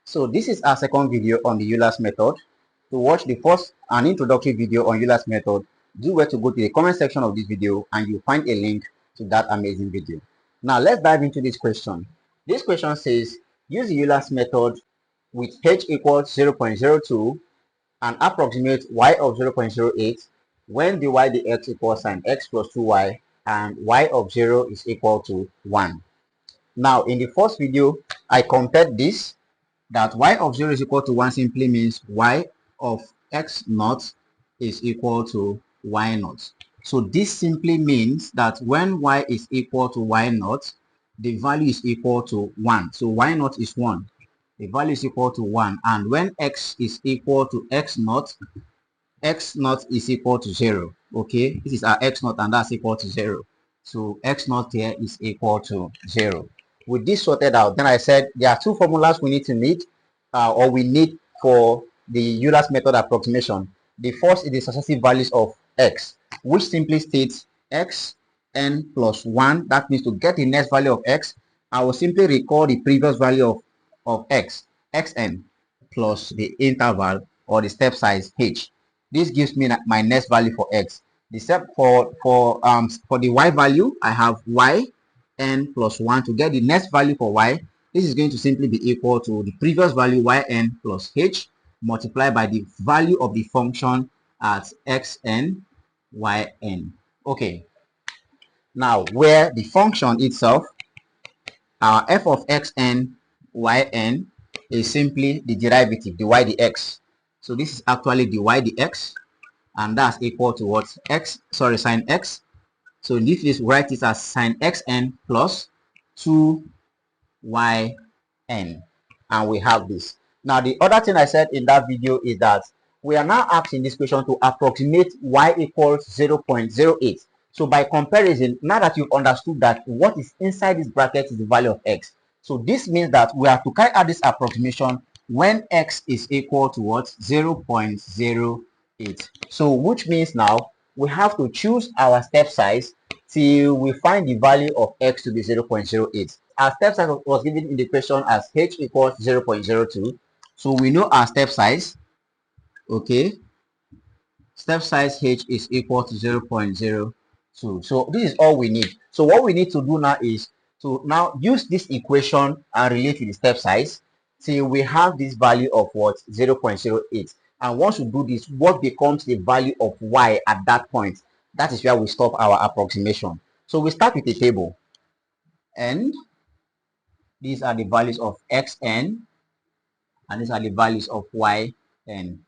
So this is our second video on the Euler's method. To watch the first and introductory video on Euler's method, do where to go to the comment section of this video and you'll find a link to that amazing video. Now let's dive into this question. This question says, use the Euler's method with h equals 0.02 and approximate y of 0.08 when dy dx equals sin x plus 2y and y of 0 is equal to 1. Now in the first video, I compared this, that y of 0 is equal to 1 simply means y of x naught is equal to y naught. So this simply means that when y is equal to y naught, the value is equal to 1. So y naught is 1. The value is equal to 1. And when x is equal to x naught is equal to 0. Okay, this is our x naught and that's equal to 0. So x naught here is equal to 0. With this sorted out, then I said there are two formulas we need for the Euler's method approximation. The first is the successive values of x, which simply states x n plus 1. That means to get the next value of x, I will simply recall the previous value of x, xn, plus the interval or the step size h. This gives me my next value for x. The step for the y value, I have y n plus 1. To get the next value for y, this is going to simply be equal to the previous value yn plus h multiplied by the value of the function at xn yn. Okay, now where the function itself, our f of xn yn is simply the derivative dy dx. So this is actually dy dx, and that's equal to what? Sin x. So in this case, write it as sin xn plus 2yn, and we have this. Now the other thing I said in that video is that we are now asked in this question to approximate y equals 0.08. So by comparison, now that you've understood that what is inside this bracket is the value of x, so this means that we have to carry out this approximation when x is equal to what? 0.08. So which means now we have to choose our step size till we find the value of x to be 0.08. Our step size was given in the question as h equals 0.02. So we know our step size. Okay, step size h is equal to 0.02. So this is all we need. So what we need to do now is to now use this equation and relate to the step size till we have this value of what? 0.08. And once we do this, what becomes the value of y at that point? That is where we stop our approximation. So we start with a table, and these are the values of xn, and these are the values of yn.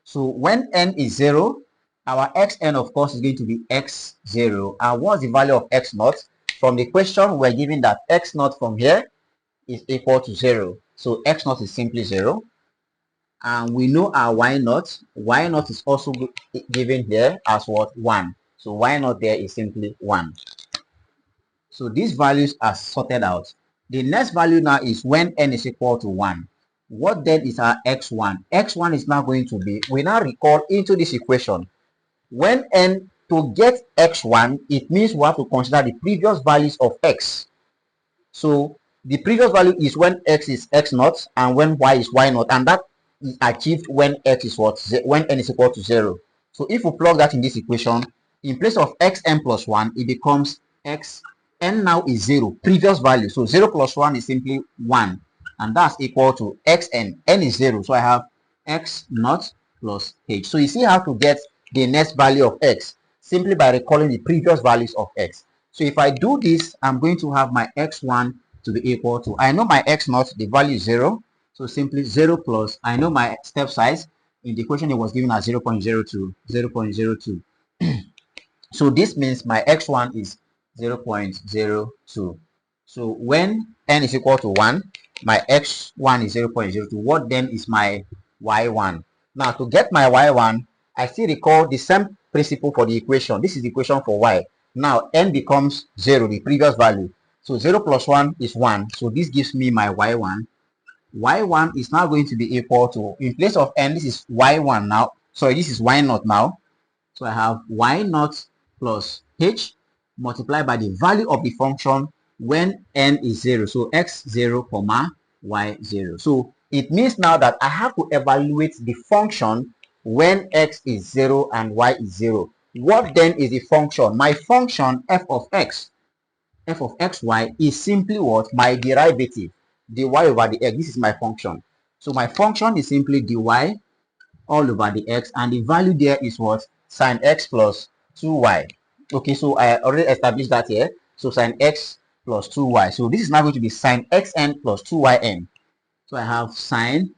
So when n is 0, our xn of course is going to be x0. And what's the value of x naught? From the question, we're given that x naught from here is equal to 0. So x naught is simply 0. And we know our y naught. Y naught is also given here as what? 1. So y naught there is simply 1. So these values are sorted out. The next value now is when n is equal to 1. What then is our x1? X1 is now going to be, we now recall into this equation, when n, to get x1, it means we have to consider the previous values of x. So the previous value is when x is x naught and when y is y naught, and that is achieved when x is what? When n is equal to 0. So if we plug that in this equation, in place of xn plus 1, it becomes x, n now is 0, previous value. So 0 plus 1 is simply 1. And that's equal to xn. N is 0. So I have x naught plus h. So you see how to get the next value of x simply by recalling the previous values of x. So if I do this, I'm going to have my x1 to be equal to, I know my x naught, the value is 0. So simply 0 plus, I know my step size. In the equation, it was given as 0.02. 0.02. So this means my x1 is 0.02. So when n is equal to 1, my x1 is 0.02. What then is my y1? Now to get my y1, I still recall the same principle for the equation. This is the equation for y. Now n becomes 0, the previous value. So 0 plus 1 is 1. So this gives me my y1. Y1 is now going to be equal to, in place of n, this is y1 now. Sorry, this is y naught now. So I have y naught plus h multiplied by the value of the function when n is 0. So x0, y0. So it means now that I have to evaluate the function when x is 0 and y is 0. What then is the function? My function f of xy is simply what? My derivative, dy over the x. This is my function. So my function is simply dy all over the x, and the value there is what? Sine x plus 2y. Okay, so I already established that here. So sine x plus 2y. So this is now going to be sine xn plus 2yn. So I have sine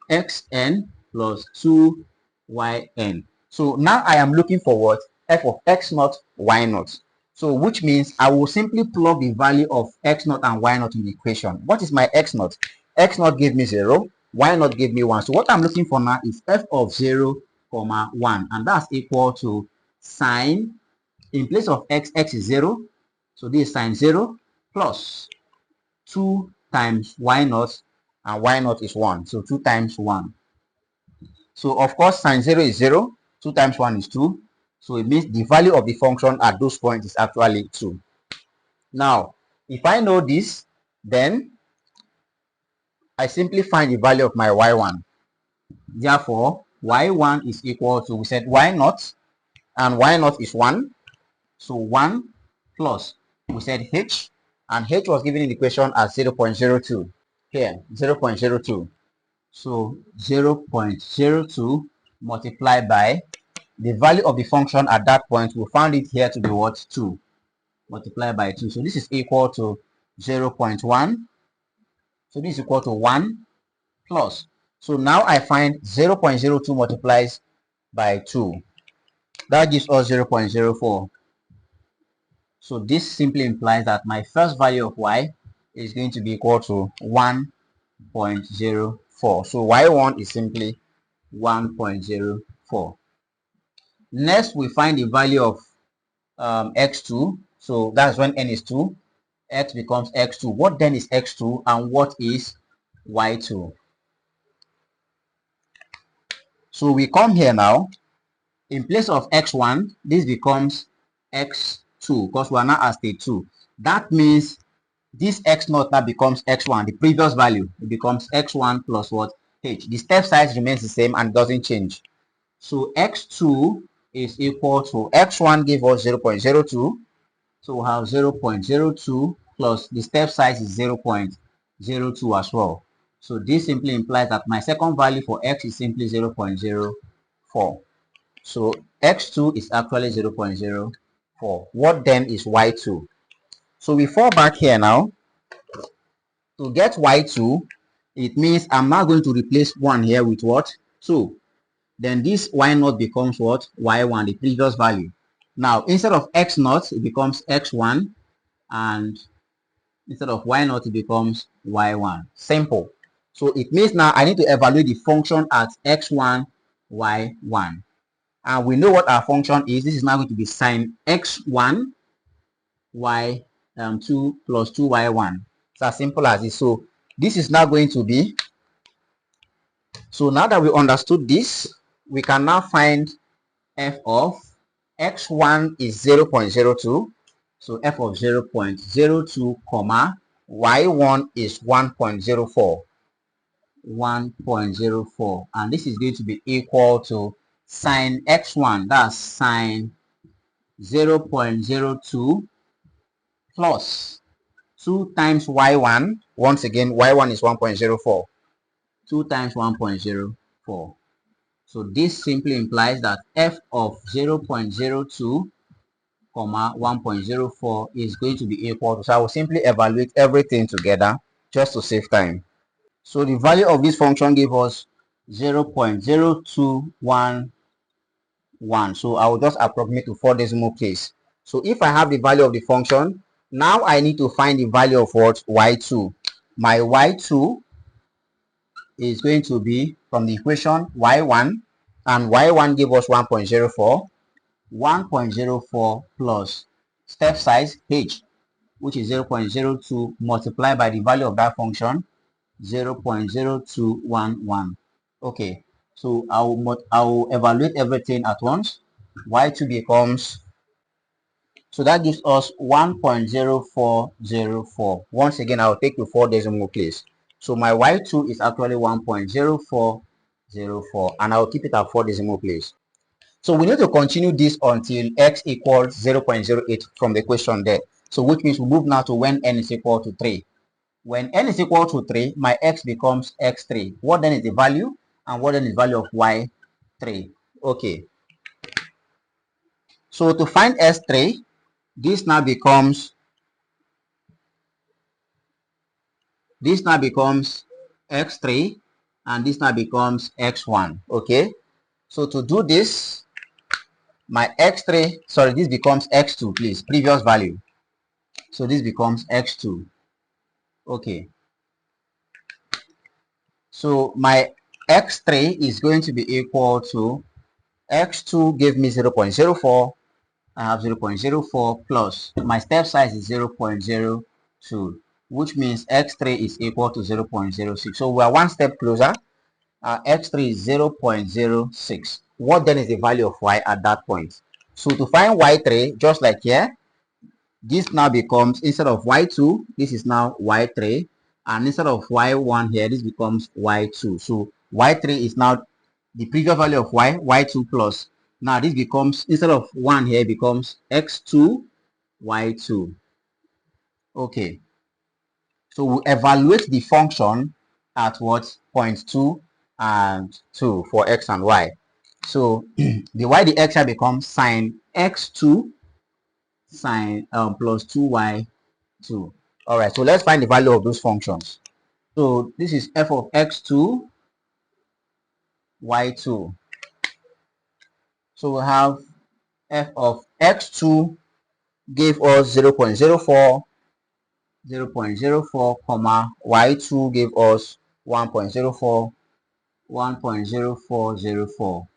xn plus 2yn. So now I am looking for what? F of x naught, y naught. So which means I will simply plug the value of x naught and y naught in the equation. What is my x naught? X naught gave me 0, y naught gave me 1. So what I'm looking for now is f of 0, 1. And that's equal to sine, in place of x is 0. So this is sine 0 plus 2 times y naught, and y naught is 1. So 2 times 1. So of course sine 0 is 0. 2 times 1 is 2. So it means the value of the function at those points is actually 2. Now, if I know this, then I simply find the value of my y1. Therefore, y1 is equal to, we said y naught, and y naught is 1. So 1 plus, we said h, and h was given in the equation as 0.02. Here, 0.02. So 0.02 multiplied by the value of the function at that point. We found it here to be what? 2 multiplied by 2. So this is equal to 0.1. So this is equal to 1 plus. So now I find 0.02 multiplies by 2. That gives us 0.04. So this simply implies that my first value of y is going to be equal to 1.04. So y1 is simply 1.04. Next, we find the value of x2. So that's when n is 2. X becomes x2. What then is x2 and what is y2? So we come here now. In place of x1, this becomes x2 because we are now at state 2. That means this x0 now becomes x1. The previous value, it becomes x1 plus what? H. The step size remains the same and doesn't change. So x2 is equal to x1 gave us 0.02. So we'll have 0.02 plus the step size is 0.02 as well. So this simply implies that my second value for x is simply 0.04. So x2 is actually 0.04. What then is y2? So we fall back here now. To get y2, it means I'm now going to replace 1 here with what? 2. Then this y0 becomes what? y1, the previous value. Now, instead of x0, it becomes x1. And instead of y0, it becomes y1. Simple. So it means now I need to evaluate the function at x1, y1. And we know what our function is. This is now going to be sine x1, y2 plus 2y1. It's as simple as this. So this is now going to be, so now that we understood this, we can now find f of x1 is 0.02. So f of 0.02, comma, y1 is 1.04. 1.04. And this is going to be equal to sine x1, that's sine 0.02 plus 2 times y1. Once again, y1 is 1.04. 2 times 1.04. So this simply implies that f of 0.02, 1.04 is going to be equal to, so I will simply evaluate everything together just to save time. So the value of this function gave us 0.0211. So I will just approximate to 4 decimal place. So if I have the value of the function, now I need to find the value of what? y2. My y2 is going to be from the equation y1, and y1 gave us 1.04. 1.04 plus step size h, which is 0.02, multiplied by the value of that function, 0.0211. Okay, so I will evaluate everything at once. y2 becomes, so that gives us 1.0404. Once again, I will take the 4 decimal place. So my y2 is actually 1.0404, and I'll keep it at 4 decimal place. So we need to continue this until x equals 0.08 from the question there. So which means we move now to when n is equal to 3. When n is equal to 3, my x becomes x3. What then is the value? And what then is the value of y3? Okay. So to find s3, this now becomes x3, and this now becomes x1. Okay. So to do this, my x3, sorry, this becomes x2, please, previous value. So this becomes x2. Okay. So my x3 is going to be equal to x2 gave me 0.04. I have 0.04 plus my step size is 0.02, which means x3 is equal to 0.06. So we are one step closer. X3 is 0.06. What then is the value of y at that point? So to find y3, just like here, this now becomes, instead of y2, this is now y3, and instead of y1 here, this becomes y2. So y3 is now the previous value of y2 plus. Now this becomes, instead of 1 here, becomes x2 y2. Okay. So we evaluate the function at what? 0.2 and 2 for x and y. So the y, the x here becomes sine x2 sine plus 2y2. All right, so let's find the value of those functions. So this is f of x2 y2. So we have f of x2 gave us 0.04, comma, y2 gave us 1.04, 1.0404.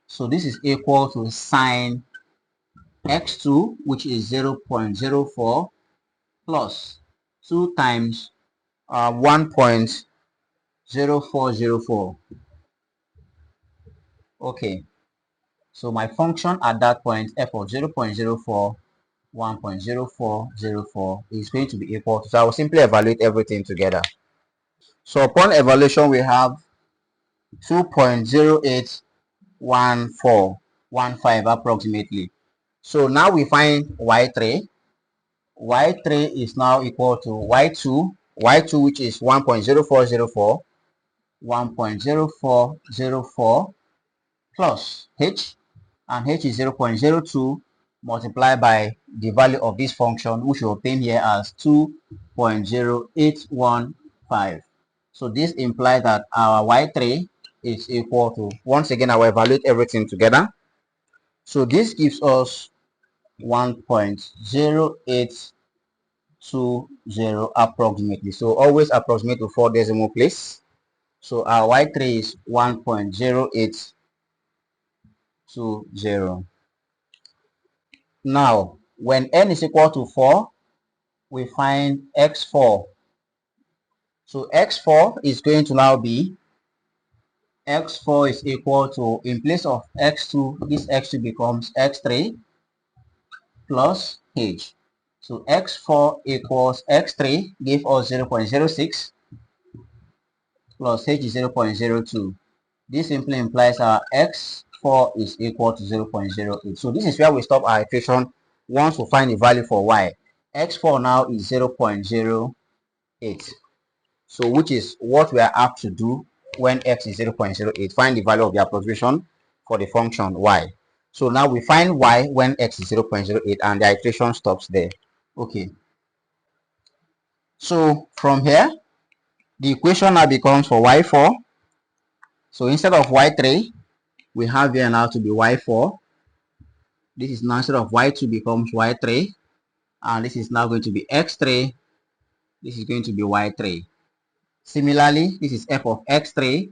So this is equal to sine x2, which is 0.04, plus 2 times 1.0404. Okay, so my function at that point, f of 0.04, 1.0404 is going to be equal to, so I will simply evaluate everything together. So upon evaluation, we have 2.081415 approximately. So now we find y3. Y3 is now equal to y2, which is 1.0404, 1.0404 plus h, and h is 0.02 multiplied by the value of this function, which we obtain here as 2.0815. So this implies that our y3 is equal to, once again I will evaluate everything together. So this gives us 1.0820 approximately. So always approximate to 4 decimal place. So our y3 is 1.0820. Now, when n is equal to 4, we find x4. So x4 is going to now be, x4 is equal to, in place of x2, this x2 becomes x3 plus h. So x4 equals x3, give us 0.06 plus h is 0.02. This simply implies our x4 is equal to 0.08. So this is where we stop our iteration once we find the value for y. x4 now is 0.08. So which is what we are apt to do when x is 0.08. Find the value of the approximation for the function y. So now we find y when x is 0.08 and the iteration stops there. Okay. So from here, the equation now becomes for y4. So instead of y3, we have here now to be y4. This is now, instead of y2 becomes y3. And this is now going to be x3. This is going to be y3. Similarly, this is f of x3,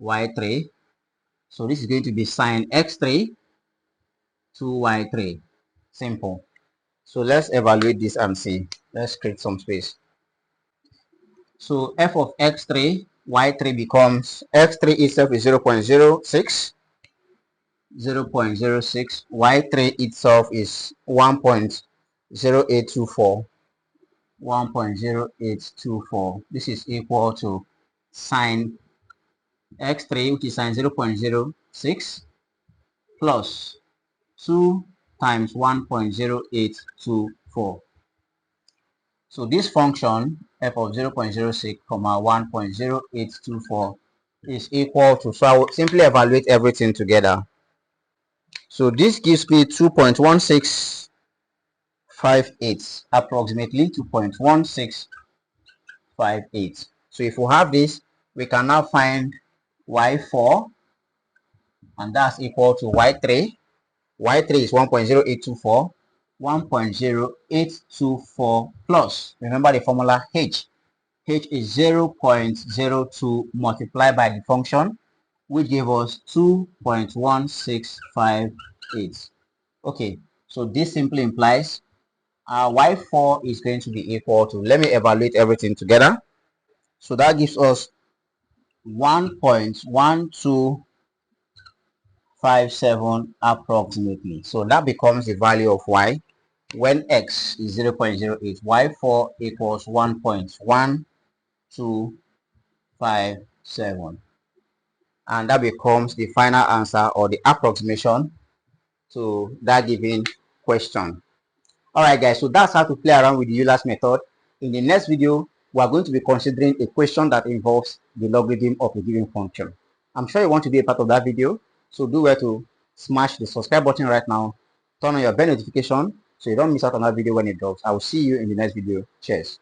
y3. So this is going to be sine x3 to y3. Simple. So let's evaluate this and see. Let's create some space. So f of x3, y3 becomes, x3 itself is 0.06, y3 itself is 1.0824. 1.0824. This is equal to sine x3, which is sine 0.06, plus 2 times 1.0824. So this function f of 0.06, 1.0824 is equal to, so I will simply evaluate everything together. So this gives me 2.1658, approximately 2.1658. So if we have this, we can now find y4, and that's equal to y3. Y3 is 1.0824. 1.0824 plus, remember the formula h. H is 0.02 multiplied by the function, which gave us 2.1658. Okay, so this simply implies y4 is going to be equal to, let me evaluate everything together. So that gives us 1.1257 approximately. So that becomes the value of y when x is 0.08. y4 equals 1.1257. And that becomes the final answer, or the approximation to that given question. All right, guys, so that's how to play around with the Euler's method. In the next video, we are going to be considering a question that involves the logarithm of a given function. I'm sure you want to be a part of that video, so do well to smash the subscribe button right now, turn on your bell notification so you don't miss out on that video when it drops. I will see you in the next video. Cheers.